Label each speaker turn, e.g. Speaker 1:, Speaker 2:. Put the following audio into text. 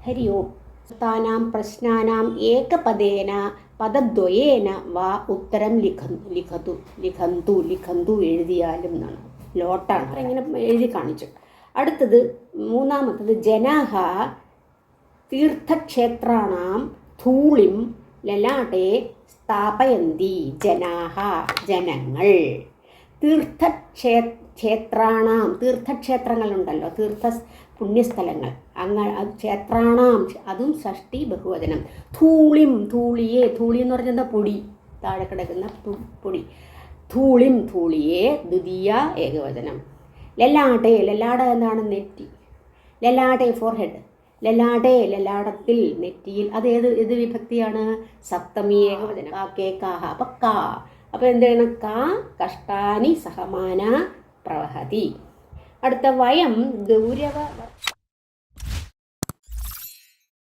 Speaker 1: ഹരി ഓം. താനാം പ്രശ്നാനാം ഏകപദേന പദദ്വയേന വാ ഉത്തരം ലിഖന്തു എഴുതിയാലും എന്നാണ്. ലോട്ടാണ് ഇങ്ങനെ എഴുതി കാണിച്ചു. അടുത്തത് മൂന്നാമത്തത് ജനാഹ തീർത്ഥക്ഷേത്രാണാം ധൂളിം ലലാട്ടെ സ്ഥാപയന്തി. ജനാഹ ജനങ്ങൾ. തീർത്ഥക്ഷേത്രങ്ങളുണ്ടല്ലോ, പുണ്യസ്ഥലങ്ങൾ, ക്ഷേത്രാണാം അതും ഷഷ്ടി ബഹുവചനം. ധൂളിം ധൂളിയെ, ധൂളി എന്ന് പറഞ്ഞാൽ പൊടി, താഴെ കിടക്കുന്ന പൊടി. ധൂളിം ധൂളിയെ ദ്വിതീയ ഏകവചനം. ലലാട്ടെ ലലാട എന്താണ്? നെറ്റി. ലലാട്ടെ ഫോർഹെഡ്. ലലാട്ടെ ലലാടത്തിൽ, നെറ്റിയിൽ. അത് ഏത് വിഭക്തിയാണ്? സപ്തമി ഏകവചനം. കാഹ. അപ്പം കാ. അപ്പോൾ എന്ത് ചെയ്യണം? കാ കഷ്ടാനി സഹമാന പ്രവഹതി. അടുത്ത വയം ഗൗരവ